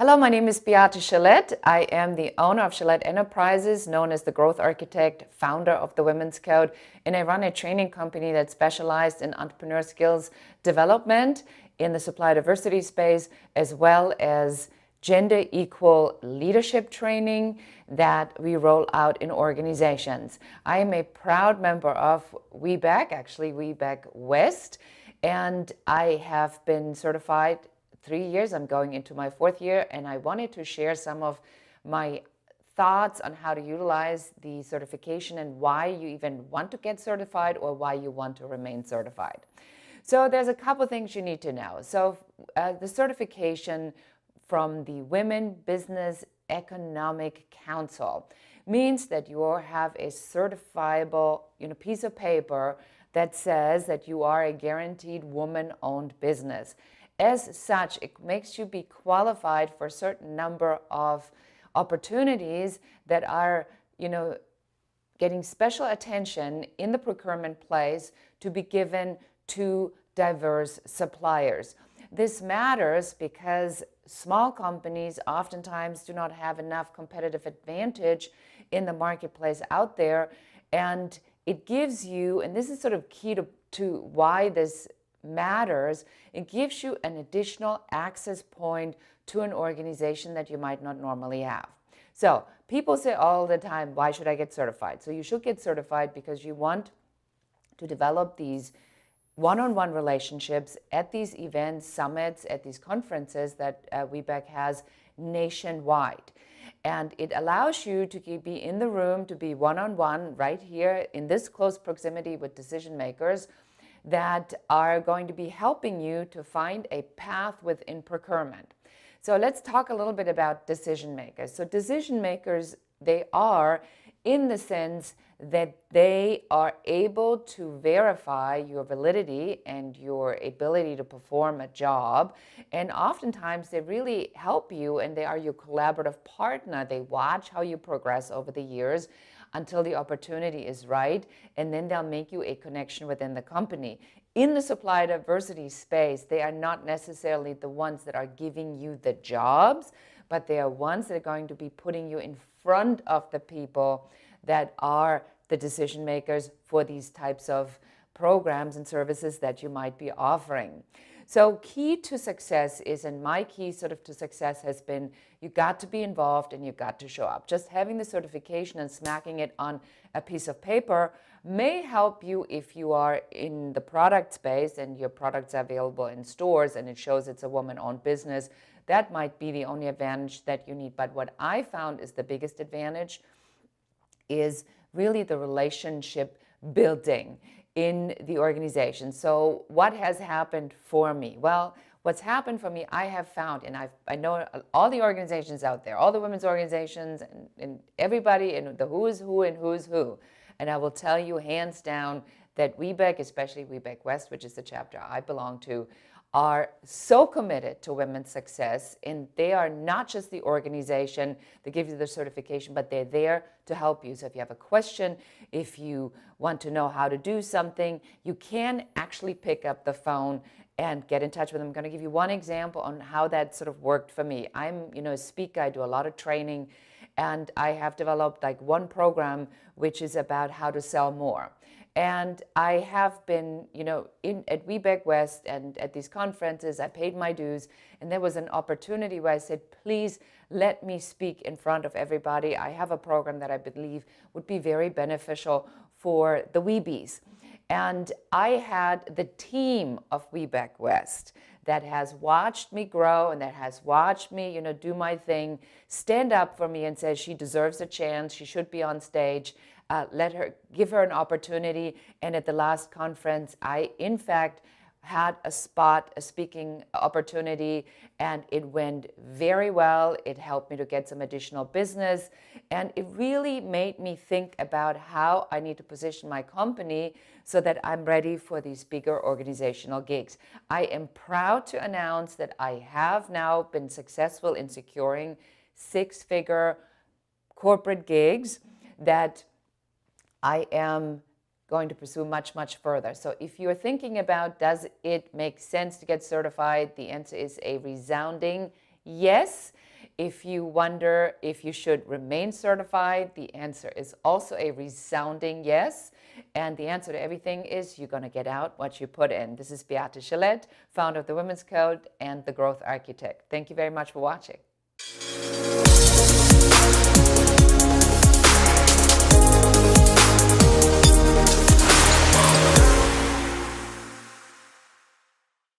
Hello, my name is Beate Chelette. I am the owner of Chelette Enterprises, known as the growth architect, founder of the Women's Code, and I run a training company that specialized in entrepreneur skills development in the supply diversity space, as well as gender equal leadership training that we roll out in organizations. I am a proud member of WBENC, actually WBENC West, and I have been certified 3 years. I'm going into my 4th year, and I wanted to share some of my thoughts on how to utilize the certification and why you even want to get certified or why you want to remain certified. So there's a couple things you need to know. So the certification from the Women Business Economic Council means that you have a certifiable piece of paper that says that you are a guaranteed woman-owned business. As such, it makes you be qualified for a certain number of opportunities that are, getting special attention in the procurement place to be given to diverse suppliers. This matters because small companies oftentimes do not have enough competitive advantage in the marketplace out there, and it gives you, and this is sort of key to why this matters, it gives you an additional access point to an organization that you might not normally have. So people say all the time, why should I get certified? So you should get certified because you want to develop these one-on-one relationships at these events, summits, at these conferences that WBENC has nationwide. And it allows you to be in the room, to be one-on-one right here in this close proximity with decision makers that are going to be helping you to find a path within procurement. So let's talk a little bit about decision makers. So decision makers, they are in the sense that they are able to verify your validity and your ability to perform a job. And oftentimes they really help you, and they are your collaborative partner. They watch how you progress over the years until the opportunity is right, and then they'll make you a connection within the company. In the supply diversity space, they are not necessarily the ones that are giving you the jobs, but they are ones that are going to be putting you in front of the people that are the decision makers for these types of programs and services that you might be offering. So key to success is, and my key sort of to success has been, you got to be involved and you got to show up. Just having the certification and smacking it on a piece of paper may help you if you are in the product space and your products are available in stores and it shows it's a woman-owned business. That might be the only advantage that you need. But what I found is the biggest advantage is really the relationship building in the organization. So what has happened for me? Well, what's happened for me, I have found, and I know all the organizations out there, all the women's organizations and everybody, and the who is who and who's who. And I will tell you hands down that WBENC, especially WBENC West, which is the chapter I belong to, are so committed to women's success, and they are not just the organization that gives you the certification, but they're there to help you. So if you have a question, if you want to know how to do something, you can actually pick up the phone and get in touch with them. I'm going to give you one example on how that sort of worked for me. I'm a speaker, I do a lot of training, and I have developed like one program which is about how to sell more. And I have been, at WBENC West and at these conferences, I paid my dues, and there was an opportunity where I said, please let me speak in front of everybody. I have a program that I believe would be very beneficial for the Weebies. And I had the team of WBENC West that has watched me grow and that has watched me, do my thing, stand up for me and say she deserves a chance, she should be on stage. Give her an opportunity. And at the last conference, I, in fact, had a speaking opportunity, and it went very well. It helped me to get some additional business, and it really made me think about how I need to position my company so that I'm ready for these bigger organizational gigs. I am proud to announce that I have now been successful in securing 6-figure corporate gigs that I am going to pursue much, much further. So if you're thinking about, does it make sense to get certified? The answer is a resounding yes. If you wonder if you should remain certified, the answer is also a resounding yes. And the answer to everything is you're going to get out what you put in. This is Beate Chelette, founder of the Women's Code and the Growth Architect. Thank you very much for watching.